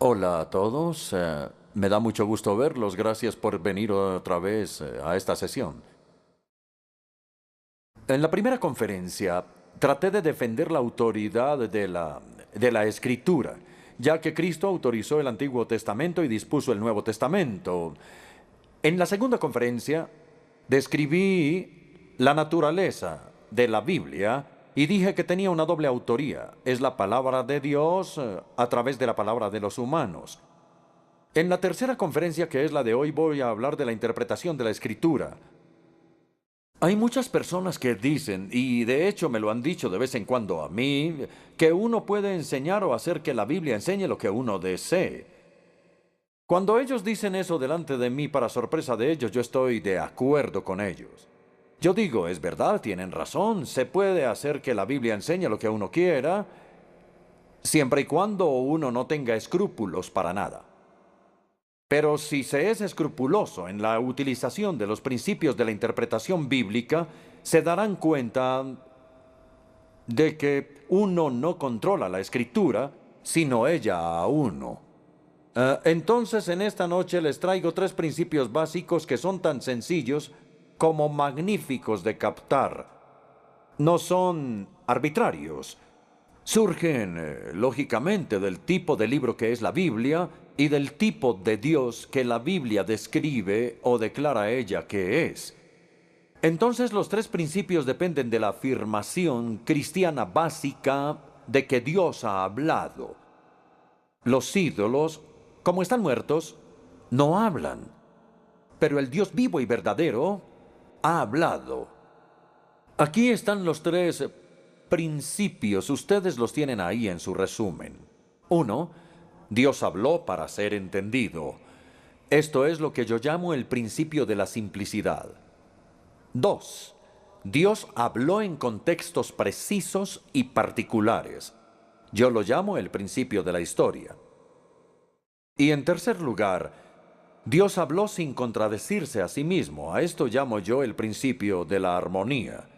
Hola a todos. Me da mucho gusto verlos. Gracias por venir otra vez a esta sesión. En la primera conferencia traté de defender la autoridad de la Escritura, ya que Cristo autorizó el Antiguo Testamento y dispuso el Nuevo Testamento. En la segunda conferencia describí la naturaleza de la Biblia y dije que tenía una doble autoría. Es la palabra de Dios a través de la palabra de los humanos. En la tercera conferencia, que es la de hoy, voy a hablar de la interpretación de la Escritura. Hay muchas personas que dicen, y de hecho me lo han dicho de vez en cuando a mí, que uno puede enseñar o hacer que la Biblia enseñe lo que uno desee. Cuando ellos dicen eso delante de mí, para sorpresa de ellos, yo estoy de acuerdo con ellos. Yo digo, es verdad, tienen razón, se puede hacer que la Biblia enseñe lo que uno quiera, siempre y cuando uno no tenga escrúpulos para nada. Pero si se es escrupuloso en la utilización de los principios de la interpretación bíblica, se darán cuenta de que uno no controla la Escritura, sino ella a uno. Entonces, en esta noche les traigo tres principios básicos que son tan sencillos como magníficos de captar. No son arbitrarios. Surgen, lógicamente, del tipo de libro que es la Biblia y del tipo de Dios que la Biblia describe o declara ella que es. Entonces, los tres principios dependen de la afirmación cristiana básica de que Dios ha hablado. Los ídolos, como están muertos, no hablan, pero el Dios vivo y verdadero ha hablado. Aquí están los tres principios, ustedes los tienen ahí en su resumen. 1. Dios habló para ser entendido. Esto es lo que yo llamo el principio de la simplicidad. 2. Dios habló en contextos precisos y particulares. Yo lo llamo el principio de la historia. Y en tercer lugar, Dios habló sin contradecirse a sí mismo. A esto llamo yo el principio de la armonía.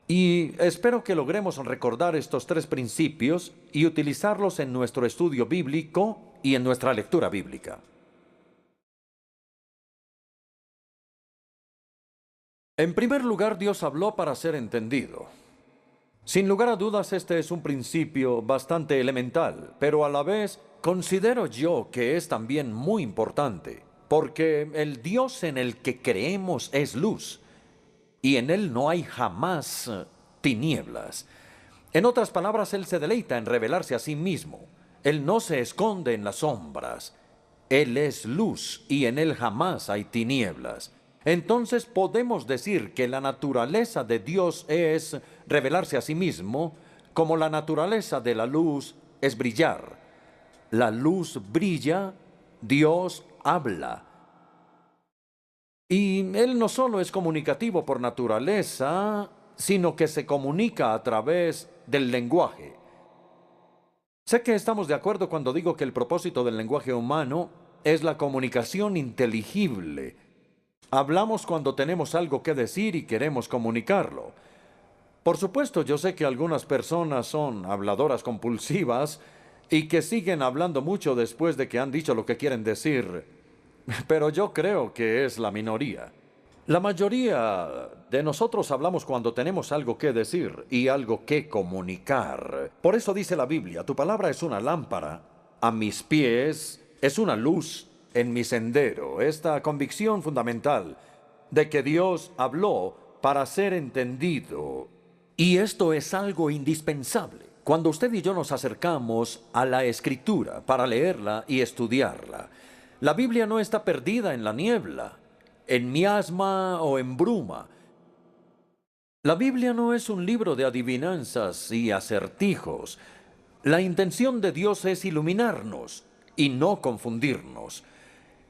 Y espero que logremos recordar estos tres principios y utilizarlos en nuestro estudio bíblico y en nuestra lectura bíblica. En primer lugar, Dios habló para ser entendido. Sin lugar a dudas, este es un principio bastante elemental, pero a la vez considero yo que es también muy importante, porque el Dios en el que creemos es luz, y en Él no hay jamás tinieblas. En otras palabras, Él se deleita en revelarse a sí mismo. Él no se esconde en las sombras. Él es luz y en Él jamás hay tinieblas. Entonces podemos decir que la naturaleza de Dios es revelarse a sí mismo, como la naturaleza de la luz es brillar. La luz brilla, Dios habla. Y Él no solo es comunicativo por naturaleza, sino que se comunica a través del lenguaje. Sé que estamos de acuerdo cuando digo que el propósito del lenguaje humano es la comunicación inteligible. Hablamos cuando tenemos algo que decir y queremos comunicarlo. Por supuesto, yo sé que algunas personas son habladoras compulsivas y que siguen hablando mucho después de que han dicho lo que quieren decir, pero yo creo que es la minoría. La mayoría de nosotros hablamos cuando tenemos algo que decir y algo que comunicar. Por eso dice la Biblia, tu palabra es una lámpara a mis pies, es una luz en mi sendero. Esta convicción fundamental de que Dios habló para ser entendido. Y esto es algo indispensable cuando usted y yo nos acercamos a la Escritura para leerla y estudiarla. La Biblia no está perdida en la niebla, en miasma o en bruma. La Biblia no es un libro de adivinanzas y acertijos. La intención de Dios es iluminarnos y no confundirnos.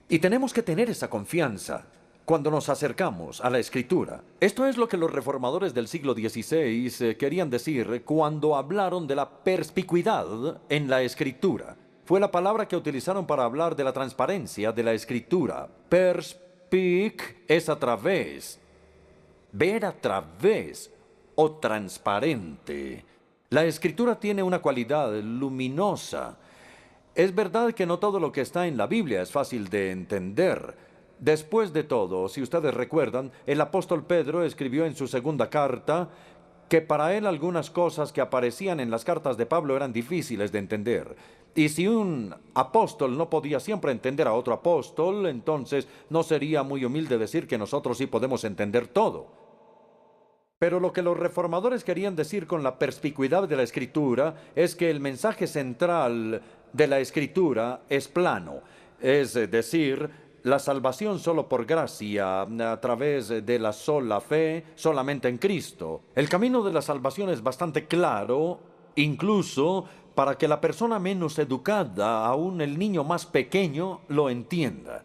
Y tenemos que tener esa confianza cuando nos acercamos a la Escritura. Esto es lo que los reformadores del siglo XVI querían decir cuando hablaron de la perspicuidad en la Escritura. Fue la palabra que utilizaron para hablar de la transparencia de la Escritura. Perspic es a través, ver a través o transparente. La Escritura tiene una cualidad luminosa. Es verdad que no todo lo que está en la Biblia es fácil de entender. Después de todo, si ustedes recuerdan, el apóstol Pedro escribió en su segunda carta que para él algunas cosas que aparecían en las cartas de Pablo eran difíciles de entender. Y si un apóstol no podía siempre entender a otro apóstol, entonces no sería muy humilde decir que nosotros sí podemos entender todo. Pero lo que los reformadores querían decir con la perspicuidad de la Escritura es que el mensaje central de la Escritura es plano, es decir, la salvación solo por gracia, a través de la sola fe, solamente en Cristo. El camino de la salvación es bastante claro, incluso para que la persona menos educada, aún el niño más pequeño, lo entienda.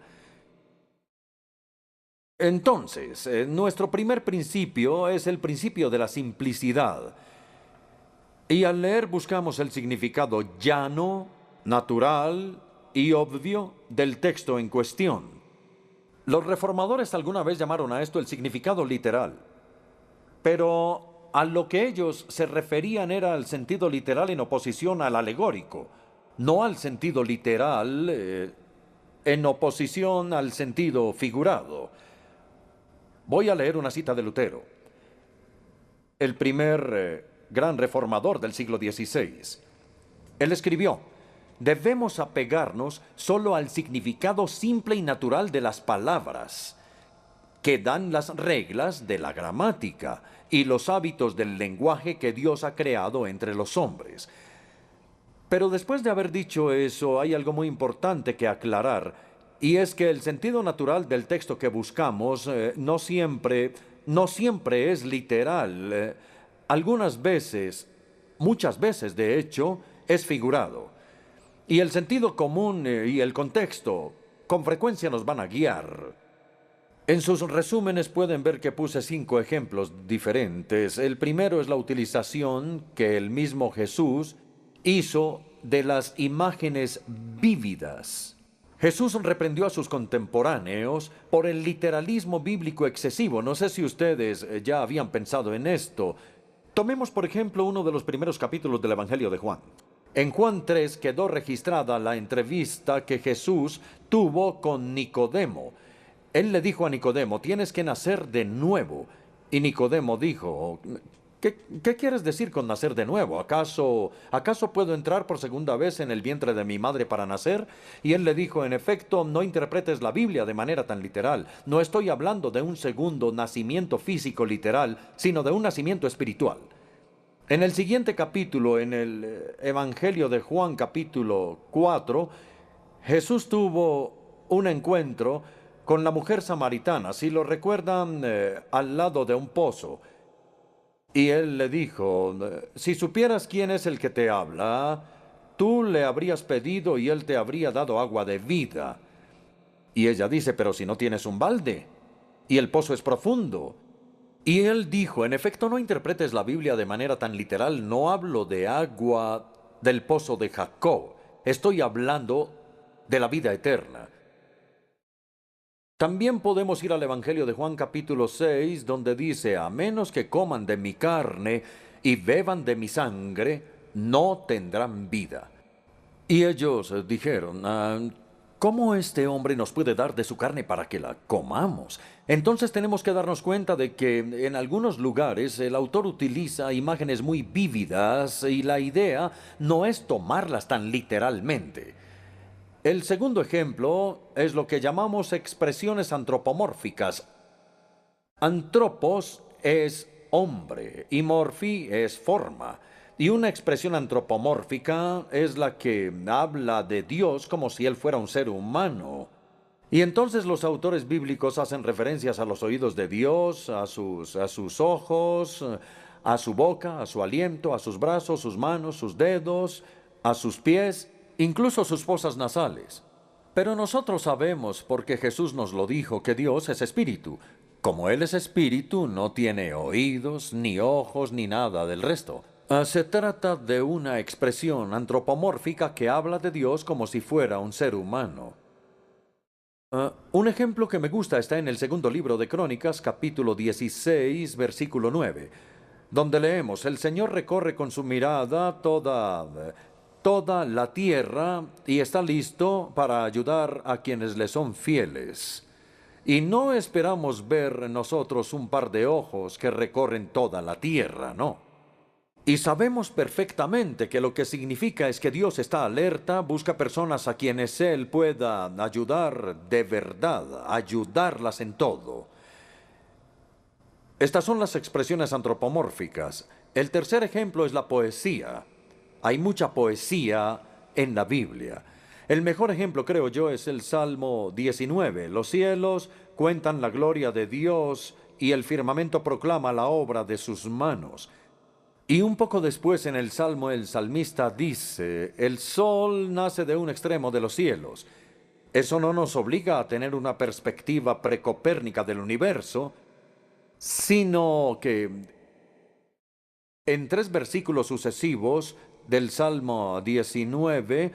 Entonces, nuestro primer principio es el principio de la simplicidad. Y al leer buscamos el significado llano, natural y obvio del texto en cuestión. Los reformadores alguna vez llamaron a esto el significado literal, pero a lo que ellos se referían era al sentido literal en oposición al alegórico, no al sentido literal en oposición al sentido figurado. Voy a leer una cita de Lutero, el primer gran reformador del siglo XVI. Él escribió: debemos apegarnos solo al significado simple y natural de las palabras, que dan las reglas de la gramática y los hábitos del lenguaje que Dios ha creado entre los hombres. Pero después de haber dicho eso, hay algo muy importante que aclarar, y es que el sentido natural del texto que buscamos no siempre es literal. Algunas veces, muchas veces de hecho, es figurado. Y el sentido común y el contexto con frecuencia nos van a guiar. En sus resúmenes pueden ver que puse 5 ejemplos diferentes. El primero es la utilización que el mismo Jesús hizo de las imágenes vívidas. Jesús reprendió a sus contemporáneos por el literalismo bíblico excesivo. No sé si ustedes ya habían pensado en esto. Tomemos, por ejemplo, uno de los primeros capítulos del Evangelio de Juan. En Juan 3 quedó registrada la entrevista que Jesús tuvo con Nicodemo. Él le dijo a Nicodemo: tienes que nacer de nuevo. Y Nicodemo dijo: ¿Qué quieres decir con nacer de nuevo? ¿Acaso puedo entrar por segunda vez en el vientre de mi madre para nacer? Y él le dijo: en efecto, no interpretes la Biblia de manera tan literal. No estoy hablando de un segundo nacimiento físico literal, sino de un nacimiento espiritual. En el siguiente capítulo, en el Evangelio de Juan capítulo 4, Jesús tuvo un encuentro con la mujer samaritana, si lo recuerdan, al lado de un pozo. Y él le dijo: si supieras quién es el que te habla, tú le habrías pedido y él te habría dado agua de vida. Y ella dice: pero si no tienes un balde, y el pozo es profundo. Y él dijo: en efecto, no interpretes la Biblia de manera tan literal, no hablo de agua del pozo de Jacob, estoy hablando de la vida eterna. También podemos ir al Evangelio de Juan capítulo 6, donde dice: a menos que coman de mi carne y beban de mi sangre, no tendrán vida. Y ellos dijeron: ¿cómo este hombre nos puede dar de su carne para que la comamos? Entonces tenemos que darnos cuenta de que en algunos lugares el autor utiliza imágenes muy vívidas y la idea no es tomarlas tan literalmente. El segundo ejemplo es lo que llamamos expresiones antropomórficas. Antropos es hombre y morfi es forma. Y una expresión antropomórfica es la que habla de Dios como si Él fuera un ser humano. Y entonces los autores bíblicos hacen referencias a los oídos de Dios, a sus ojos, a su boca, a su aliento, a sus brazos, sus manos, sus dedos, a sus pies, incluso sus fosas nasales. Pero nosotros sabemos, porque Jesús nos lo dijo, que Dios es espíritu. Como Él es espíritu, no tiene oídos, ni ojos, ni nada del resto. Se trata de una expresión antropomórfica que habla de Dios como si fuera un ser humano. Un ejemplo que me gusta está en el segundo libro de Crónicas, capítulo 16, versículo 9, donde leemos: el Señor recorre con su mirada toda toda la tierra y está listo para ayudar a quienes le son fieles. Y no esperamos ver nosotros un par de ojos que recorren toda la tierra, no. Y sabemos perfectamente que lo que significa es que Dios está alerta, busca personas a quienes Él pueda ayudar de verdad, ayudarlas en todo. Estas son las expresiones antropomórficas. El tercer ejemplo es la poesía. Hay mucha poesía en la Biblia. El mejor ejemplo, creo yo, es el Salmo 19. Los cielos cuentan la gloria de Dios y el firmamento proclama la obra de sus manos. Y un poco después en el Salmo el salmista dice, el sol nace de un extremo de los cielos. Eso no nos obliga a tener una perspectiva precopérnica del universo, sino que en 3 versículos sucesivos del Salmo 19,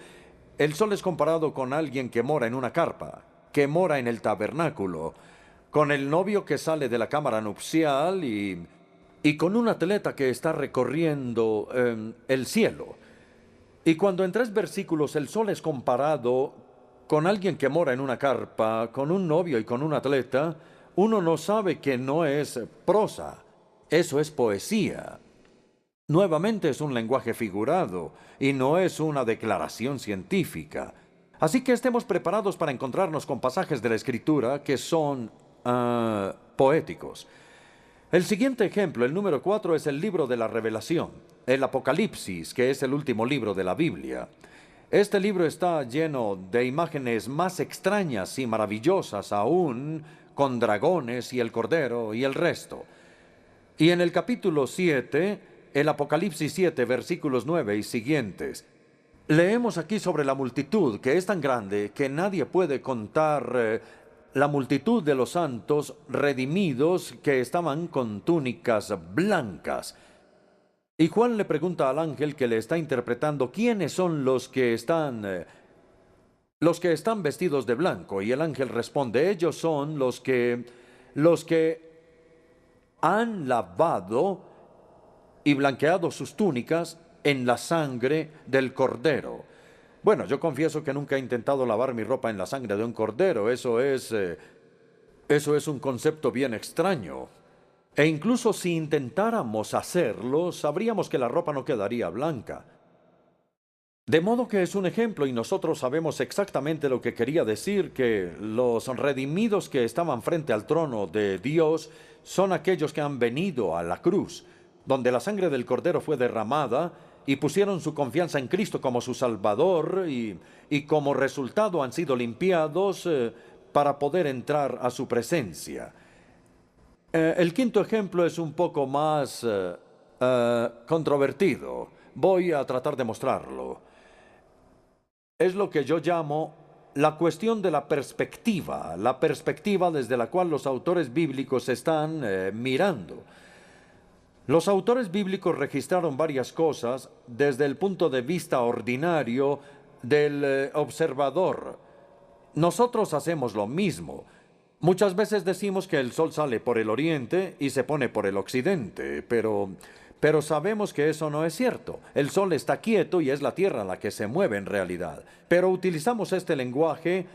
el sol es comparado con alguien que mora en una carpa, que mora en el tabernáculo, con el novio que sale de la cámara nupcial y con un atleta que está recorriendo el cielo. Y cuando en 3 versículos el sol es comparado con alguien que mora en una carpa, con un novio y con un atleta, uno no sabe que no es prosa, eso es poesía. Nuevamente es un lenguaje figurado y no es una declaración científica. Así que estemos preparados para encontrarnos con pasajes de la Escritura que son poéticos. El siguiente ejemplo, el número 4, es el libro de la Revelación, el Apocalipsis, que es el último libro de la Biblia. Este libro está lleno de imágenes más extrañas y maravillosas aún, con dragones y el cordero y el resto. Y en el capítulo 7, el Apocalipsis 7, versículos 9 y siguientes, leemos aquí sobre la multitud, que es tan grande que nadie puede contar la multitud de los santos redimidos que estaban con túnicas blancas. Y Juan le pregunta al ángel que le está interpretando quiénes son los que están vestidos de blanco. Y el ángel responde, ellos son los que han lavado y blanqueado sus túnicas en la sangre del cordero. Bueno, yo confieso que nunca he intentado lavar mi ropa en la sangre de un cordero. Eso es un concepto bien extraño. E incluso si intentáramos hacerlo, sabríamos que la ropa no quedaría blanca. De modo que es un ejemplo y nosotros sabemos exactamente lo que quería decir, que los redimidos que estaban frente al trono de Dios son aquellos que han venido a la cruz, donde la sangre del cordero fue derramada y pusieron su confianza en Cristo como su Salvador y como resultado han sido limpiados para poder entrar a su presencia. El quinto ejemplo es un poco más controvertido. Voy a tratar de mostrarlo. Es lo que yo llamo la cuestión de la perspectiva desde la cual los autores bíblicos están mirando. Los autores bíblicos registraron varias cosas desde el punto de vista ordinario del observador. Nosotros hacemos lo mismo. Muchas veces decimos que el sol sale por el oriente y se pone por el occidente, pero sabemos que eso no es cierto. El sol está quieto y es la tierra la que se mueve en realidad. Pero utilizamos este lenguaje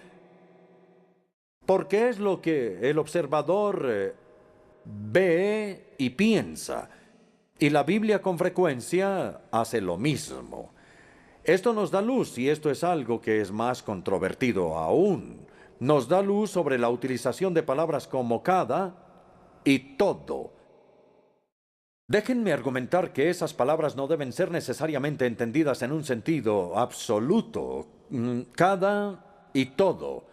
porque es lo que el observador ve y piensa. Y la Biblia con frecuencia hace lo mismo. Esto nos da luz, y esto es algo que es más controvertido aún. Nos da luz sobre la utilización de palabras como cada y todo. Déjenme argumentar que esas palabras no deben ser necesariamente entendidas en un sentido absoluto, cada y todo,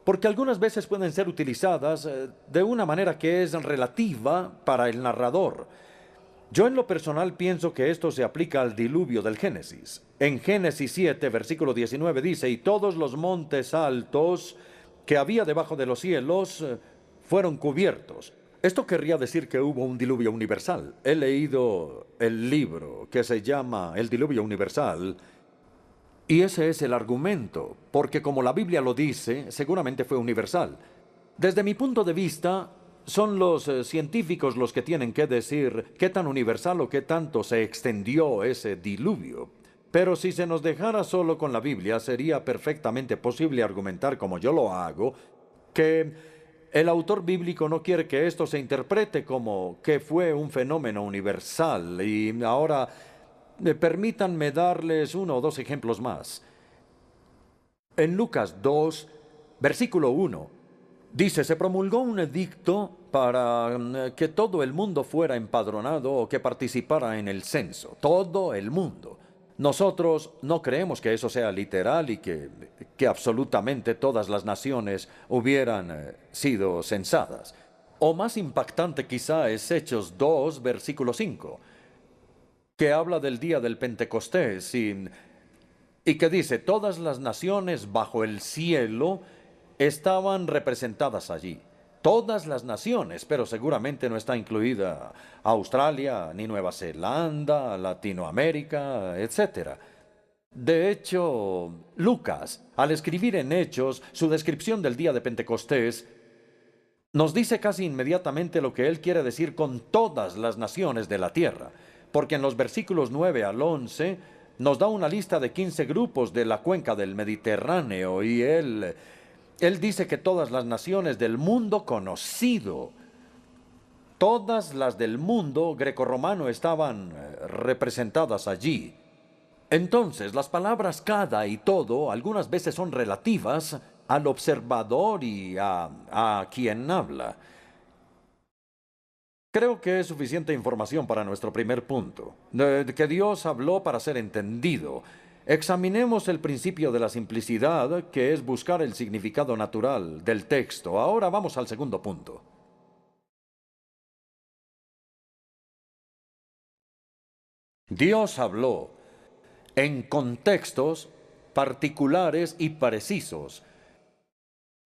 porque algunas veces pueden ser utilizadas de una manera que es relativa para el narrador. Yo en lo personal pienso que esto se aplica al diluvio del Génesis. En Génesis 7, versículo 19 dice, y todos los montes altos que había debajo de los cielos fueron cubiertos. Esto querría decir que hubo un diluvio universal. He leído el libro que se llama El Diluvio Universal, y ese es el argumento, porque como la Biblia lo dice, seguramente fue universal. Desde mi punto de vista, son los científicos los que tienen que decir qué tan universal o qué tanto se extendió ese diluvio. Pero si se nos dejara solo con la Biblia, sería perfectamente posible argumentar, como yo lo hago, que el autor bíblico no quiere que esto se interprete como que fue un fenómeno universal. Y ahora, permítanme darles uno o dos ejemplos más. En Lucas 2, versículo 1, dice, se promulgó un edicto para que todo el mundo fuera empadronado o que participara en el censo. Todo el mundo. Nosotros no creemos que eso sea literal y que absolutamente todas las naciones hubieran sido censadas. O más impactante quizá es Hechos 2, versículo 5, que habla del día del Pentecostés y que dice, todas las naciones bajo el cielo estaban representadas allí. Todas las naciones, pero seguramente no está incluida Australia, ni Nueva Zelanda, Latinoamérica, etc. De hecho, Lucas, al escribir en Hechos su descripción del día de Pentecostés, nos dice casi inmediatamente lo que él quiere decir con todas las naciones de la tierra, porque en los versículos 9 al 11 nos da una lista de 15 grupos de la cuenca del Mediterráneo y él dice que todas las naciones del mundo conocido, todas las del mundo grecorromano estaban representadas allí. Entonces, las palabras cada y todo algunas veces son relativas al observador y a quien habla. Creo que es suficiente información para nuestro primer punto, que Dios habló para ser entendido. Examinemos el principio de la simplicidad, que es buscar el significado natural del texto. Ahora vamos al segundo punto. Dios habló en contextos particulares y precisos.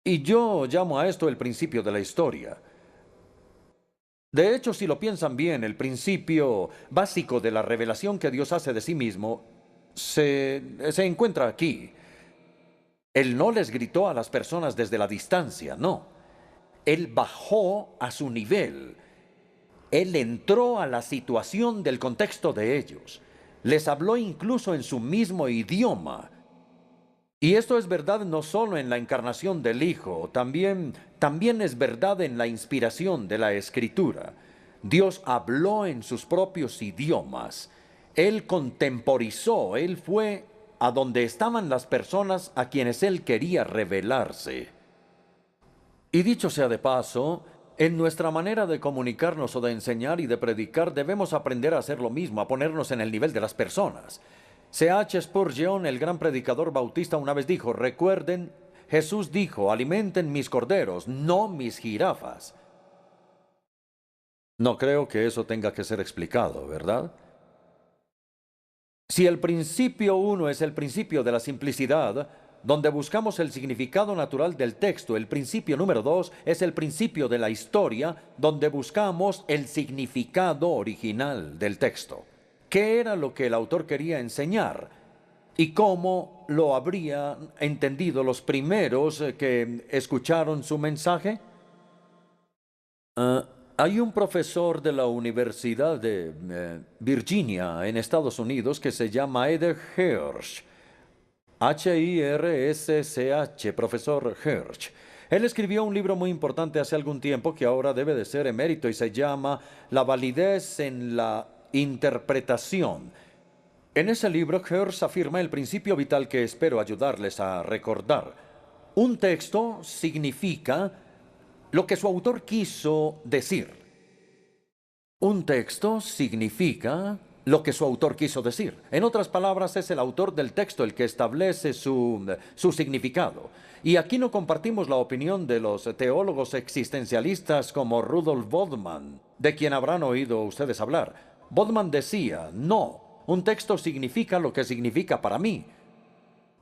Y yo llamo a esto el principio de la historia. De hecho, si lo piensan bien, el principio básico de la revelación que Dios hace de sí mismo se encuentra aquí. Él no les gritó a las personas desde la distancia, no. Él bajó a su nivel. Él entró a la situación del contexto de ellos. Les habló incluso en su mismo idioma. Y esto es verdad no solo en la encarnación del Hijo, también es verdad en la inspiración de la Escritura. Dios habló en sus propios idiomas. Él contemporizó, Él fue a donde estaban las personas a quienes Él quería revelarse. Y dicho sea de paso, en nuestra manera de comunicarnos o de enseñar y de predicar debemos aprender a hacer lo mismo, a ponernos en el nivel de las personas. C.H. Spurgeon, el gran predicador bautista, una vez dijo, recuerden, Jesús dijo, alimenten mis corderos, no mis jirafas. No creo que eso tenga que ser explicado, ¿verdad? Si el principio 1 es el principio de la simplicidad, donde buscamos el significado natural del texto, el principio número 2 es el principio de la historia, donde buscamos el significado original del texto. ¿Qué era lo que el autor quería enseñar? ¿Y cómo lo habrían entendido los primeros que escucharon su mensaje? Hay un profesor de la Universidad de Virginia, en Estados Unidos, que se llama Ed Hirsch. Hirsch, profesor Hirsch. Él escribió un libro muy importante hace algún tiempo que ahora debe de ser emérito y se llama La validez en la interpretación. En ese libro, Hirsch afirma el principio vital que espero ayudarles a recordar. Un texto significa lo que su autor quiso decir. Un texto significa lo que su autor quiso decir. En otras palabras, es el autor del texto el que establece su significado. Y aquí no compartimos la opinión de los teólogos existencialistas como Rudolf Bodman, de quien habrán oído ustedes hablar. Bodman decía, no, un texto significa lo que significa para mí.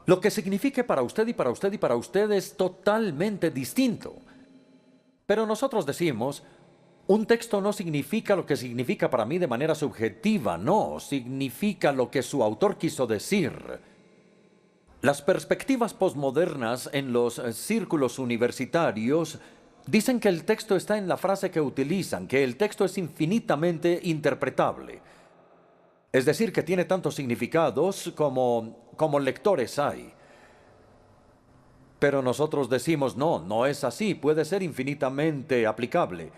Lo que signifique para usted y para usted y para usted es totalmente distinto. Pero nosotros decimos, un texto no significa lo que significa para mí de manera subjetiva, no, significa lo que su autor quiso decir. Las perspectivas posmodernas en los círculos universitarios dicen que el texto está en la frase que utilizan, que el texto es infinitamente interpretable. Es decir, que tiene tantos significados como lectores hay. Pero nosotros decimos, no, no es así, puede ser infinitamente aplicable,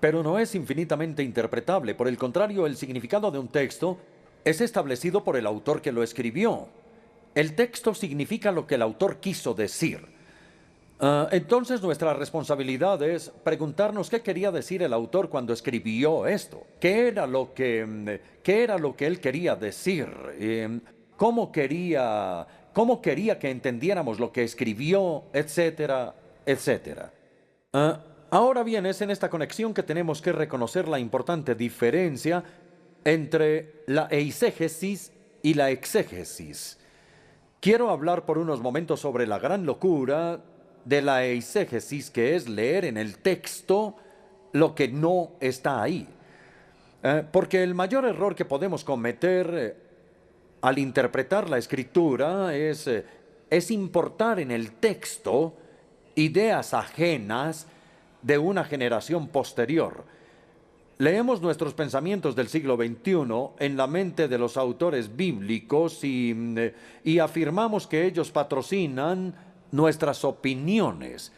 pero no es infinitamente interpretable. Por el contrario, el significado de un texto es establecido por el autor que lo escribió. El texto significa lo que el autor quiso decir. Entonces nuestra responsabilidad es preguntarnos qué quería decir el autor cuando escribió esto. ¿Qué era lo que él quería decir? ¿Cómo quería que entendiéramos lo que escribió, etcétera, etcétera? Ahora bien, es en esta conexión que tenemos que reconocer la importante diferencia entre la eisegesis y la exégesis. Quiero hablar por unos momentos sobre la gran locura de la eisegesis, que es leer en el texto lo que no está ahí. Porque el mayor error que podemos cometer al interpretar la escritura es importar en el texto ideas ajenas de una generación posterior. Leemos nuestros pensamientos del siglo XXI en la mente de los autores bíblicos y afirmamos que ellos patrocinan nuestras opiniones.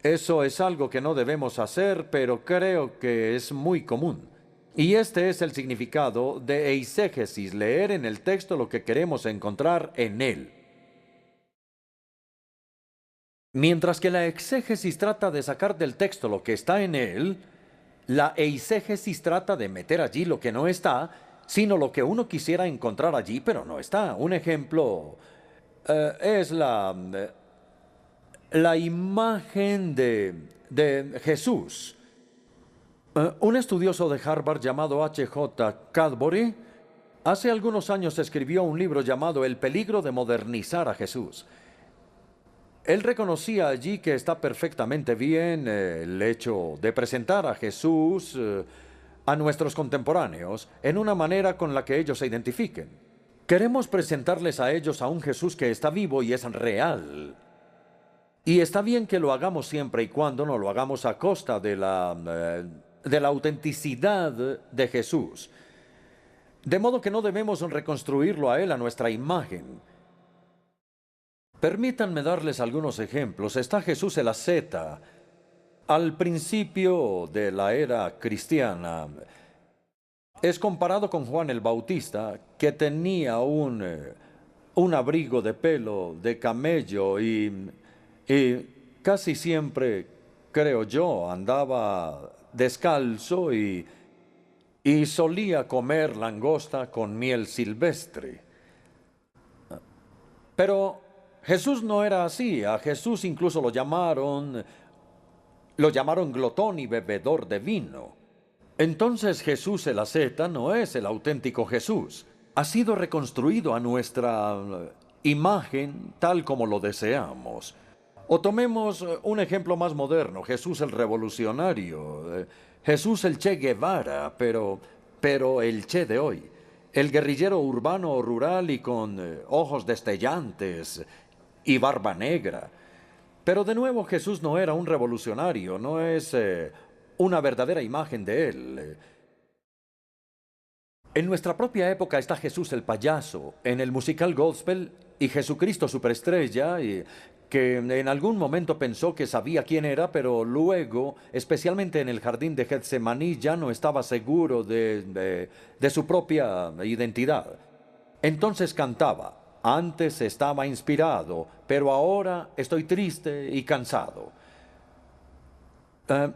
Eso es algo que no debemos hacer, pero creo que es muy común. Y este es el significado de eisegesis, leer en el texto lo que queremos encontrar en él. Mientras que la exégesis trata de sacar del texto lo que está en él, la eisegesis trata de meter allí lo que no está, sino lo que uno quisiera encontrar allí, pero no está. Un ejemplo es la imagen de Jesús. Un estudioso de Harvard llamado H.J. Cadbury hace algunos años escribió un libro llamado El peligro de modernizar a Jesús. Él reconocía allí que está perfectamente bien el hecho de presentar a Jesús a nuestros contemporáneos en una manera con la que ellos se identifiquen. Queremos presentarles a ellos a un Jesús que está vivo y es real. Y está bien que lo hagamos siempre y cuando no lo hagamos a costa de la autenticidad de Jesús. De modo que no debemos reconstruirlo a Él a nuestra imagen. Permítanme darles algunos ejemplos. Está Jesús el asceta. Al principio de la era cristiana, es comparado con Juan el Bautista, que tenía un abrigo de pelo de camello y casi siempre, creo yo, andaba descalzo y solía comer langosta con miel silvestre. Pero Jesús no era así. A Jesús incluso lo llamaron glotón y bebedor de vino. Entonces Jesús el asceta no es el auténtico Jesús. Ha sido reconstruido a nuestra imagen tal como lo deseamos. O tomemos un ejemplo más moderno, Jesús el revolucionario, Jesús el Che Guevara, pero el Che de hoy. El guerrillero urbano o rural y con ojos destellantes y barba negra. Pero de nuevo Jesús no era un revolucionario, no es una verdadera imagen de él. En nuestra propia época está Jesús el payaso, en el musical gospel, y Jesucristo superestrella, que en algún momento pensó que sabía quién era, pero luego, especialmente en el jardín de Getsemaní, ya no estaba seguro de su propia identidad. Entonces cantaba: antes estaba inspirado, pero ahora estoy triste y cansado.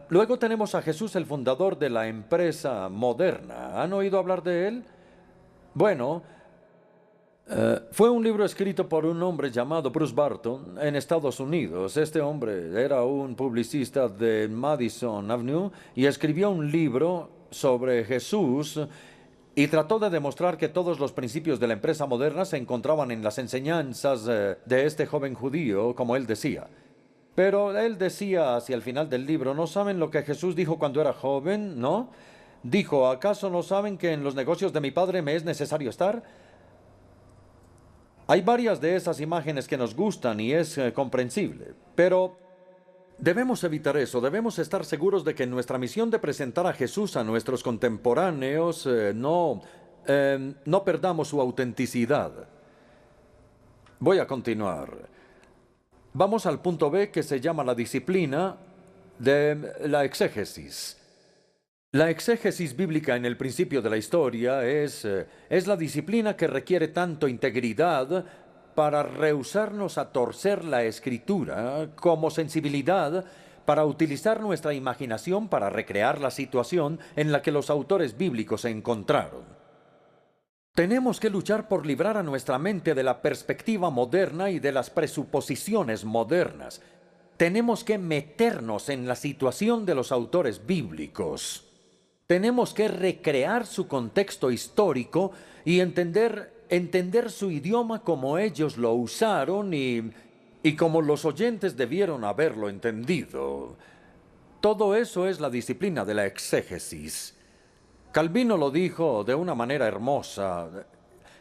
Luego tenemos a Jesús, el fundador de la empresa moderna. ¿Han oído hablar de él? Bueno, fue un libro escrito por un hombre llamado Bruce Barton en Estados Unidos. Este hombre era un publicista de Madison Avenue y escribió un libro sobre Jesús y trató de demostrar que todos los principios de la empresa moderna se encontraban en las enseñanzas de este joven judío, como él decía. Pero él decía hacia el final del libro: ¿no saben lo que Jesús dijo cuando era joven? ¿No? Dijo: ¿acaso no saben que en los negocios de mi padre me es necesario estar? Hay varias de esas imágenes que nos gustan y es comprensible, pero debemos evitar eso. Debemos estar seguros de que nuestra misión de presentar a Jesús a nuestros contemporáneos no no perdamos su autenticidad. Voy a continuar. Vamos al punto B, que se llama la disciplina de la exégesis. La exégesis bíblica en el principio de la historia es la disciplina que requiere tanto integridad para rehusarnos a torcer la escritura, como sensibilidad para utilizar nuestra imaginación para recrear la situación en la que los autores bíblicos se encontraron. Tenemos que luchar por librar a nuestra mente de la perspectiva moderna y de las presuposiciones modernas. Tenemos que meternos en la situación de los autores bíblicos. Tenemos que recrear su contexto histórico y entender su idioma como ellos lo usaron y como los oyentes debieron haberlo entendido. Todo eso es la disciplina de la exégesis. Calvino lo dijo de una manera hermosa.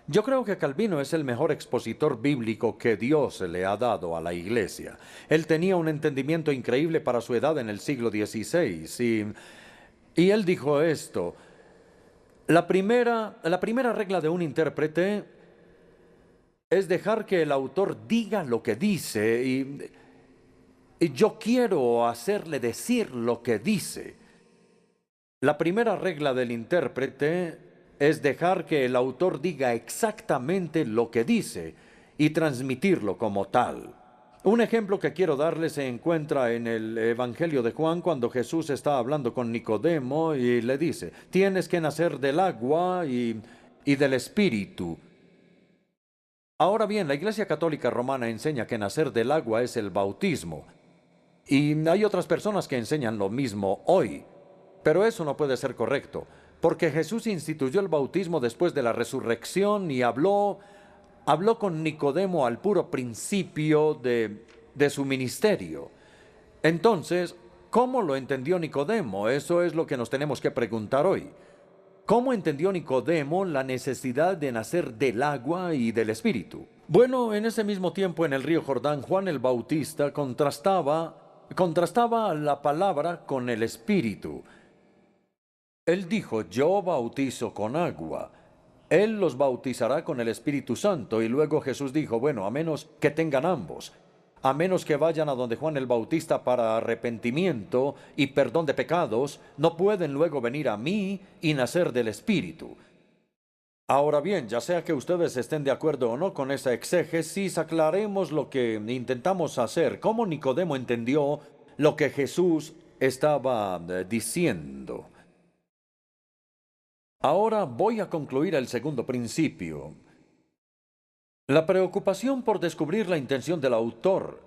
Yo creo que Calvino es el mejor expositor bíblico que Dios le ha dado a la Iglesia. Él tenía un entendimiento increíble para su edad en el siglo XVI y él dijo esto: la primera regla de un intérprete es dejar que el autor diga lo que dice y yo quiero hacerle decir lo que dice. La primera regla del intérprete es dejar que el autor diga exactamente lo que dice y transmitirlo como tal. Un ejemplo que quiero darles se encuentra en el Evangelio de Juan, cuando Jesús está hablando con Nicodemo y le dice: tienes que nacer del agua y del Espíritu. Ahora bien, la Iglesia Católica Romana enseña que nacer del agua es el bautismo. Y hay otras personas que enseñan lo mismo hoy. Pero eso no puede ser correcto, porque Jesús instituyó el bautismo después de la resurrección y habló con Nicodemo al puro principio de su ministerio. Entonces, ¿cómo lo entendió Nicodemo? Eso es lo que nos tenemos que preguntar hoy. ¿Cómo entendió Nicodemo la necesidad de nacer del agua y del Espíritu? Bueno, en ese mismo tiempo en el río Jordán, Juan el Bautista contrastaba la palabra con el Espíritu. Él dijo: yo bautizo con agua, Él los bautizará con el Espíritu Santo. Y luego Jesús dijo: bueno, a menos que tengan ambos, a menos que vayan a donde Juan el Bautista para arrepentimiento y perdón de pecados, no pueden luego venir a mí y nacer del Espíritu. Ahora bien, ya sea que ustedes estén de acuerdo o no con esa exégesis, aclaremos lo que intentamos hacer, cómo Nicodemo entendió lo que Jesús estaba diciendo. Ahora voy a concluir el segundo principio. La preocupación por descubrir la intención del autor,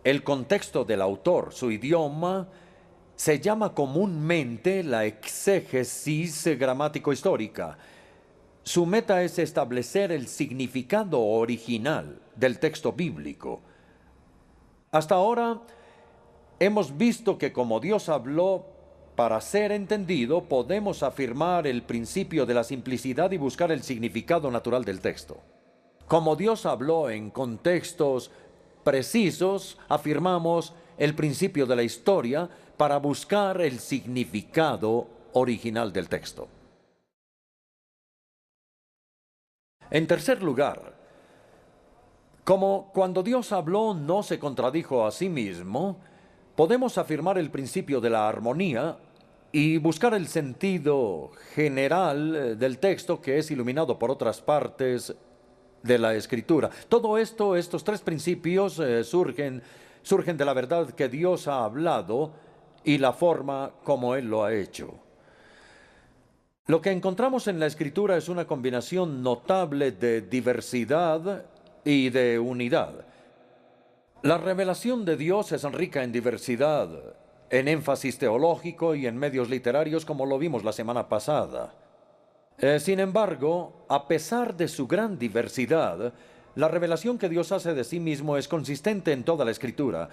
el contexto del autor, su idioma, se llama comúnmente la exégesis gramático-histórica. Su meta es establecer el significado original del texto bíblico. Hasta ahora hemos visto que como Dios habló para ser entendido, podemos afirmar el principio de la simplicidad y buscar el significado natural del texto. Como Dios habló en contextos precisos, afirmamos el principio de la historia para buscar el significado original del texto. En tercer lugar, como cuando Dios habló no se contradijo a sí mismo, podemos afirmar el principio de la armonía y buscar el sentido general del texto que es iluminado por otras partes de la Escritura. Todo esto, estos tres principios surgen de la verdad que Dios ha hablado y la forma como Él lo ha hecho. Lo que encontramos en la Escritura es una combinación notable de diversidad y de unidad. La revelación de Dios es rica en diversidad, en énfasis teológico y en medios literarios, como lo vimos la semana pasada. Sin embargo, a pesar de su gran diversidad, la revelación que Dios hace de sí mismo es consistente en toda la Escritura.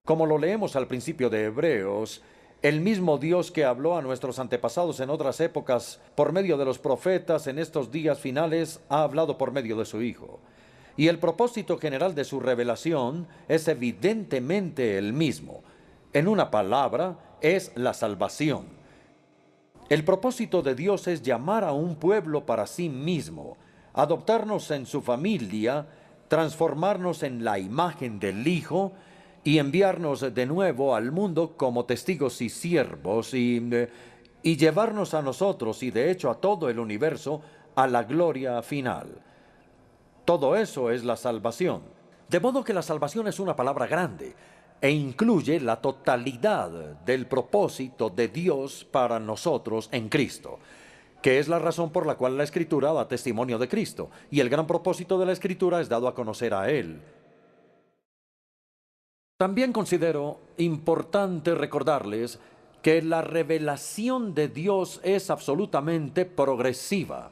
Como lo leemos al principio de Hebreos, el mismo Dios que habló a nuestros antepasados en otras épocas por medio de los profetas en estos días finales ha hablado por medio de su Hijo. Y el propósito general de su revelación es evidentemente el mismo. En una palabra, es la salvación. El propósito de Dios es llamar a un pueblo para sí mismo, adoptarnos en su familia, transformarnos en la imagen del Hijo y enviarnos de nuevo al mundo como testigos y siervos y llevarnos a nosotros y de hecho a todo el universo a la gloria final. Todo eso es la salvación. De modo que la salvación es una palabra grande e incluye la totalidad del propósito de Dios para nosotros en Cristo, que es la razón por la cual la Escritura da testimonio de Cristo, y el gran propósito de la Escritura es dado a conocer a Él. También considero importante recordarles que la revelación de Dios es absolutamente progresiva.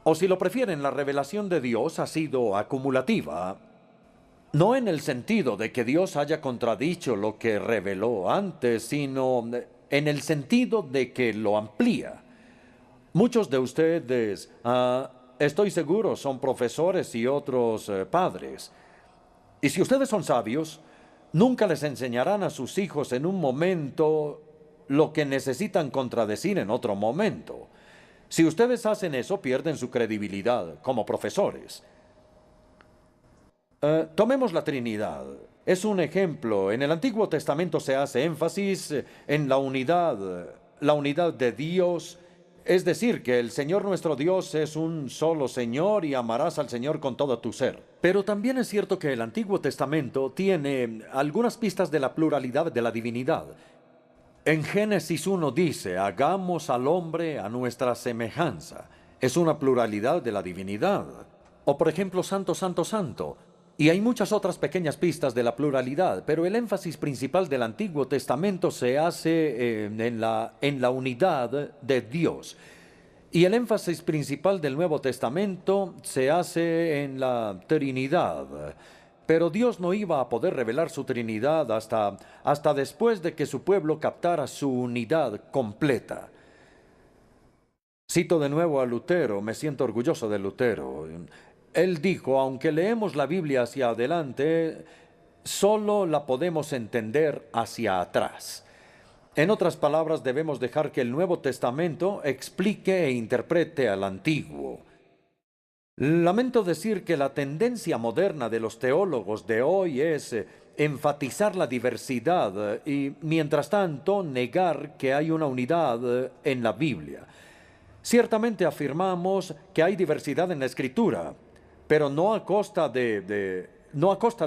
O si lo prefieren, la revelación de Dios ha sido acumulativa. No en el sentido de que Dios haya contradicho lo que reveló antes, sino en el sentido de que lo amplía. Muchos de ustedes, estoy seguro, son profesores y otros padres. Y si ustedes son sabios, nunca les enseñarán a sus hijos en un momento lo que necesitan contradecir en otro momento. Si ustedes hacen eso, pierden su credibilidad como profesores. Tomemos la Trinidad. Es un ejemplo. En el Antiguo Testamento se hace énfasis en la unidad de Dios. Es decir, que el Señor nuestro Dios es un solo Señor y amarás al Señor con todo tu ser. Pero también es cierto que el Antiguo Testamento tiene algunas pistas de la pluralidad de la divinidad. En Génesis 1 dice, hagamos al hombre a nuestra semejanza. Es una pluralidad de la divinidad. O por ejemplo, santo, santo, santo. Y hay muchas otras pequeñas pistas de la pluralidad, pero el énfasis principal del Antiguo Testamento se hace en la unidad de Dios. Y el énfasis principal del Nuevo Testamento se hace en la Trinidad. Pero Dios no iba a poder revelar su Trinidad hasta después de que su pueblo captara su unidad completa. Cito de nuevo a Lutero, me siento orgulloso de Lutero. Él dijo, aunque leemos la Biblia hacia adelante, solo la podemos entender hacia atrás. En otras palabras, debemos dejar que el Nuevo Testamento explique e interprete al Antiguo. Lamento decir que la tendencia moderna de los teólogos de hoy es enfatizar la diversidad y, mientras tanto, negar que hay una unidad en la Biblia. Ciertamente afirmamos que hay diversidad en la Escritura, pero no a costa de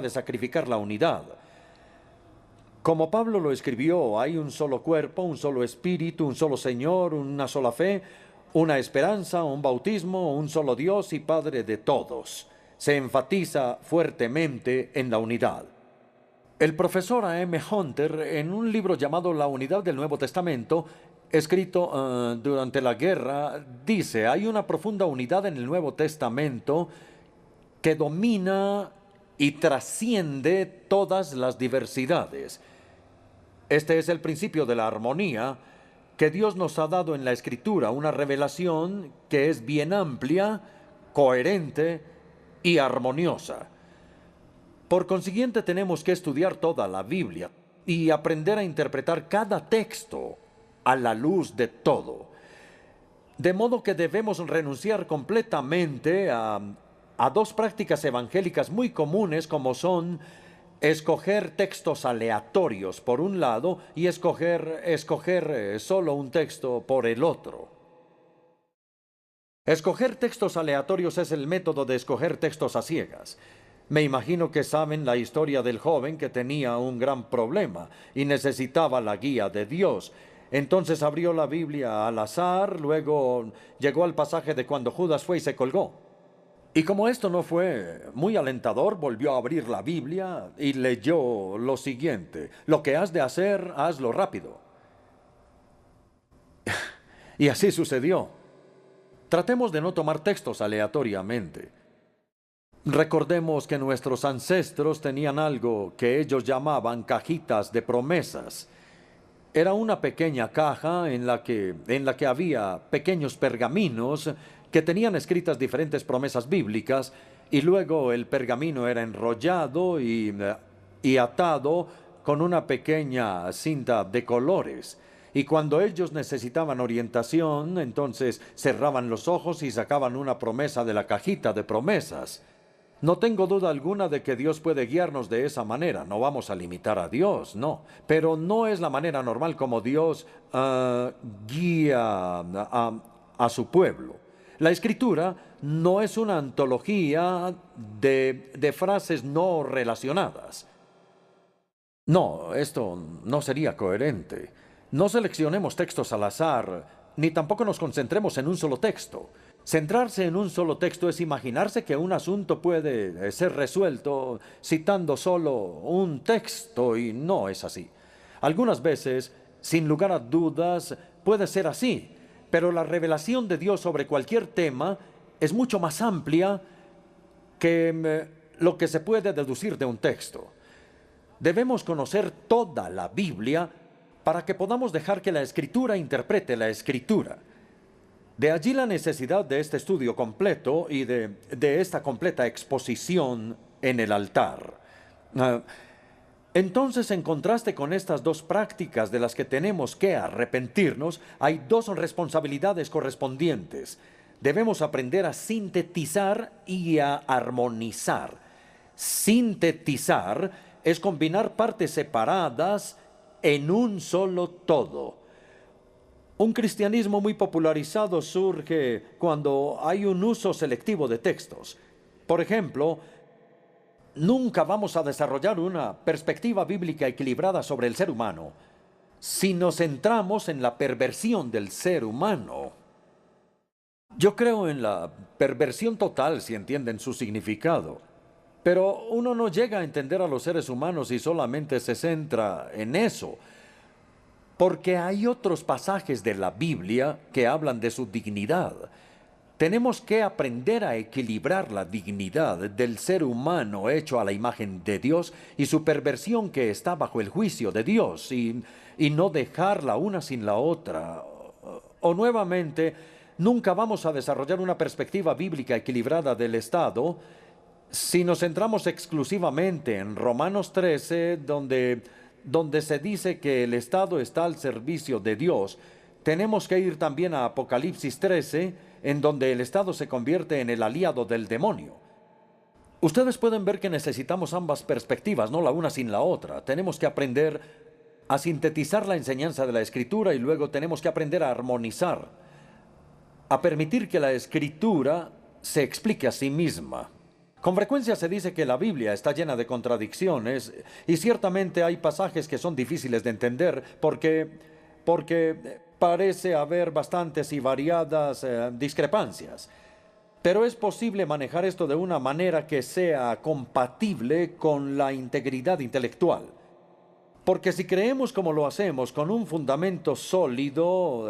sacrificar la unidad. Como Pablo lo escribió, hay un solo cuerpo, un solo espíritu, un solo Señor, una sola fe, una esperanza, un bautismo, un solo Dios y Padre de todos. Se enfatiza fuertemente en la unidad. El profesor A.M. Hunter, en un libro llamado La Unidad del Nuevo Testamento, escrito durante la guerra, dice, hay una profunda unidad en el Nuevo Testamento que domina y trasciende todas las diversidades. Este es el principio de la armonía que Dios nos ha dado en la Escritura, una revelación que es bien amplia, coherente y armoniosa. Por consiguiente, tenemos que estudiar toda la Biblia y aprender a interpretar cada texto a la luz de todo. De modo que debemos renunciar completamente a dos prácticas evangélicas muy comunes como son escoger textos aleatorios por un lado y escoger solo un texto por el otro. Escoger textos aleatorios es el método de escoger textos a ciegas. Me imagino que saben la historia del joven que tenía un gran problema y necesitaba la guía de Dios. Entonces abrió la Biblia al azar, luego llegó al pasaje de cuando Judas fue y se colgó. Y como esto no fue muy alentador, volvió a abrir la Biblia y leyó lo siguiente: lo que has de hacer, hazlo rápido. Y así sucedió. Tratemos de no tomar textos aleatoriamente. Recordemos que nuestros ancestros tenían algo que ellos llamaban cajitas de promesas. Era una pequeña caja en la que había pequeños pergaminos que tenían escritas diferentes promesas bíblicas, y luego el pergamino era enrollado y atado con una pequeña cinta de colores. Y cuando ellos necesitaban orientación, entonces cerraban los ojos y sacaban una promesa de la cajita de promesas. No tengo duda alguna de que Dios puede guiarnos de esa manera. No vamos a limitar a Dios, no. Pero no es la manera normal como Dios guía a su pueblo. La Escritura no es una antología de frases no relacionadas. No, esto no sería coherente. No seleccionemos textos al azar, ni tampoco nos concentremos en un solo texto. Centrarse en un solo texto es imaginarse que un asunto puede ser resuelto citando solo un texto, y no es así. Algunas veces, sin lugar a dudas, puede ser así, pero la revelación de Dios sobre cualquier tema es mucho más amplia que lo que se puede deducir de un texto. Debemos conocer toda la Biblia para que podamos dejar que la Escritura interprete la Escritura. De allí la necesidad de este estudio completo y de esta completa exposición en el altar. Entonces, en contraste con estas dos prácticas de las que tenemos que arrepentirnos, hay dos responsabilidades correspondientes. Debemos aprender a sintetizar y a armonizar. Sintetizar es combinar partes separadas en un solo todo. Un cristianismo muy popularizado surge cuando hay un uso selectivo de textos. Por ejemplo, nunca vamos a desarrollar una perspectiva bíblica equilibrada sobre el ser humano si nos centramos en la perversión del ser humano. Yo creo en la perversión total, si entienden su significado. Pero uno no llega a entender a los seres humanos si solamente se centra en eso. Porque hay otros pasajes de la Biblia que hablan de su dignidad. Tenemos que aprender a equilibrar la dignidad del ser humano hecho a la imagen de Dios y su perversión que está bajo el juicio de Dios y no dejar la una sin la otra. O nuevamente, nunca vamos a desarrollar una perspectiva bíblica equilibrada del Estado si nos centramos exclusivamente en Romanos 13, donde se dice que el Estado está al servicio de Dios. Tenemos que ir también a Apocalipsis 13, en donde el Estado se convierte en el aliado del demonio. Ustedes pueden ver que necesitamos ambas perspectivas, no la una sin la otra. Tenemos que aprender a sintetizar la enseñanza de la Escritura y luego tenemos que aprender a armonizar, a permitir que la Escritura se explique a sí misma. Con frecuencia se dice que la Biblia está llena de contradicciones y ciertamente hay pasajes que son difíciles de entender porque parece haber bastantes y variadas discrepancias. Pero es posible manejar esto de una manera que sea compatible con la integridad intelectual. Porque si creemos como lo hacemos, con un fundamento sólido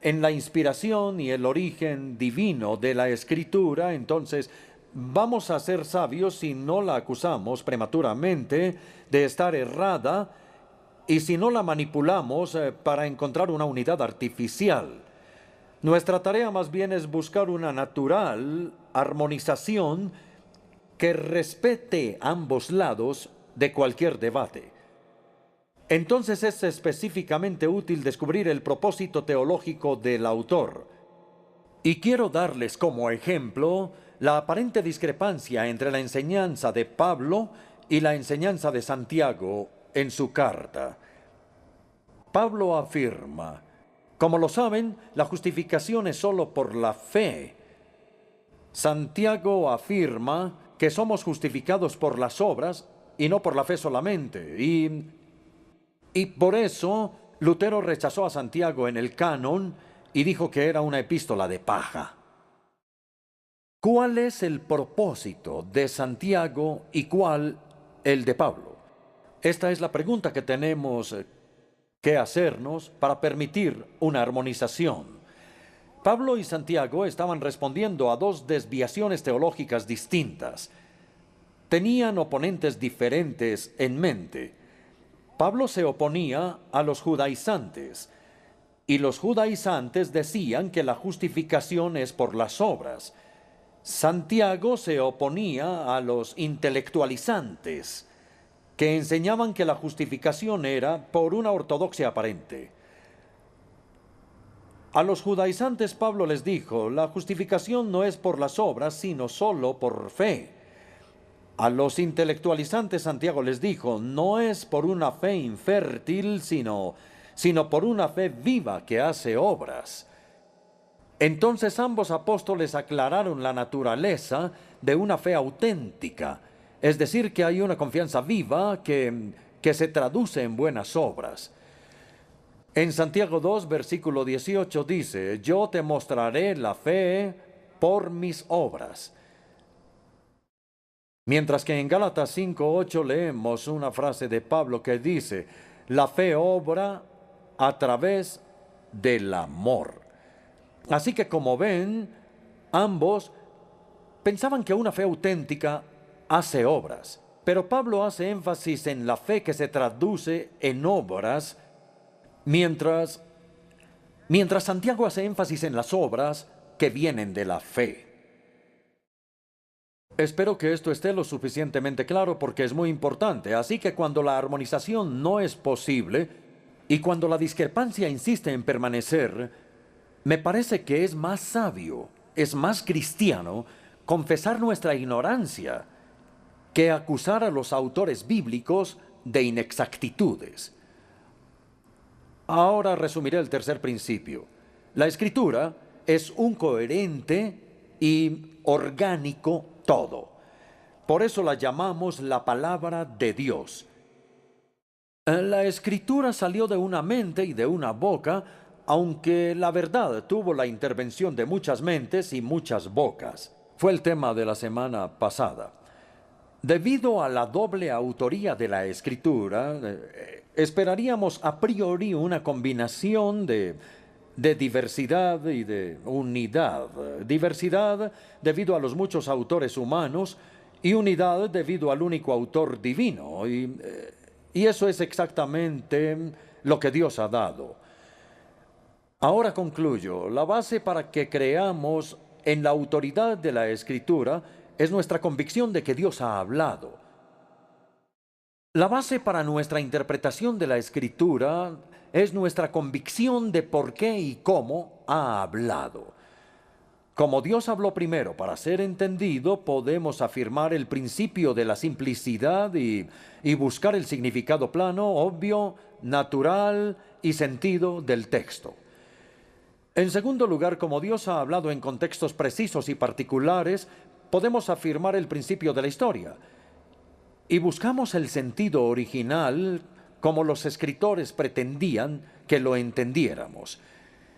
en la inspiración y el origen divino de la Escritura, entonces vamos a ser sabios si no la acusamos prematuramente de estar errada y si no la manipulamos para encontrar una unidad artificial. Nuestra tarea más bien es buscar una natural armonización que respete ambos lados de cualquier debate. Entonces es específicamente útil descubrir el propósito teológico del autor. Y quiero darles como ejemplo la aparente discrepancia entre la enseñanza de Pablo y la enseñanza de Santiago en su carta. Pablo afirma, como lo saben, la justificación es solo por la fe. Santiago afirma que somos justificados por las obras y no por la fe solamente. Y por eso Lutero rechazó a Santiago en el canon y dijo que era una epístola de paja. ¿Cuál es el propósito de Santiago y cuál el de Pablo? Esta es la pregunta que tenemos que hacernos para permitir una armonización. Pablo y Santiago estaban respondiendo a dos desviaciones teológicas distintas. Tenían oponentes diferentes en mente. Pablo se oponía a los judaizantes, y los judaizantes decían que la justificación es por las obras. Santiago se oponía a los intelectualizantes, que enseñaban que la justificación era por una ortodoxia aparente. A los judaizantes Pablo les dijo, la justificación no es por las obras, sino solo por fe. A los intelectualizantes Santiago les dijo, no es por una fe infértil, sino por una fe viva que hace obras. Entonces ambos apóstoles aclararon la naturaleza de una fe auténtica, es decir, que hay una confianza viva que se traduce en buenas obras. En Santiago 2, versículo 18 dice, yo te mostraré la fe por mis obras. Mientras que en Gálatas 5:8 leemos una frase de Pablo que dice, la fe obra a través del amor. Así que como ven, ambos pensaban que una fe auténtica hace obras, pero Pablo hace énfasis en la fe que se traduce en obras, mientras Santiago hace énfasis en las obras que vienen de la fe. Espero que esto esté lo suficientemente claro porque es muy importante, así que cuando la armonización no es posible y cuando la discrepancia insiste en permanecer, me parece que es más sabio, es más cristiano, confesar nuestra ignorancia que acusar a los autores bíblicos de inexactitudes. Ahora resumiré el tercer principio. La Escritura es un coherente y orgánico todo. Por eso la llamamos la palabra de Dios. La Escritura salió de una mente y de una boca, aunque la verdad tuvo la intervención de muchas mentes y muchas bocas. Fue el tema de la semana pasada. Debido a la doble autoría de la Escritura, esperaríamos a priori una combinación de diversidad y de unidad. Diversidad debido a los muchos autores humanos y unidad debido al único autor divino. Y eso es exactamente lo que Dios ha dado. Ahora concluyo. La base para que creamos en la autoridad de la Escritura es nuestra convicción de que Dios ha hablado. La base para nuestra interpretación de la Escritura es nuestra convicción de por qué y cómo ha hablado. Como Dios habló primero para ser entendido, podemos afirmar el principio de la simplicidad y buscar el significado plano, obvio, natural y sentido del texto. En segundo lugar, como Dios ha hablado en contextos precisos y particulares, podemos afirmar el principio de la historia. Y buscamos el sentido original como los escritores pretendían que lo entendiéramos.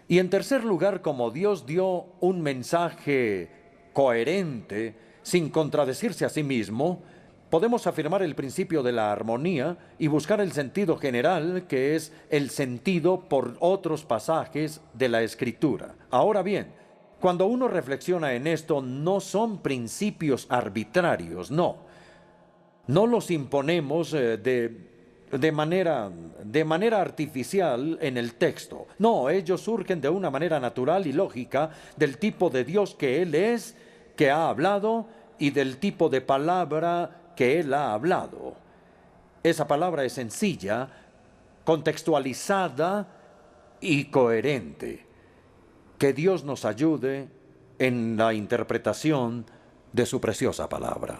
Y en tercer lugar, como Dios dio un mensaje coherente, sin contradecirse a sí mismo, podemos afirmar el principio de la armonía y buscar el sentido general, que es el sentido por otros pasajes de la Escritura. Ahora bien, cuando uno reflexiona en esto, no son principios arbitrarios, no los imponemos de manera artificial en el texto. No, ellos surgen de una manera natural y lógica del tipo de Dios que Él es, que ha hablado, y del tipo de palabra que Él ha hablado. Esa palabra es sencilla, contextualizada y coherente. Que Dios nos ayude en la interpretación de su preciosa palabra.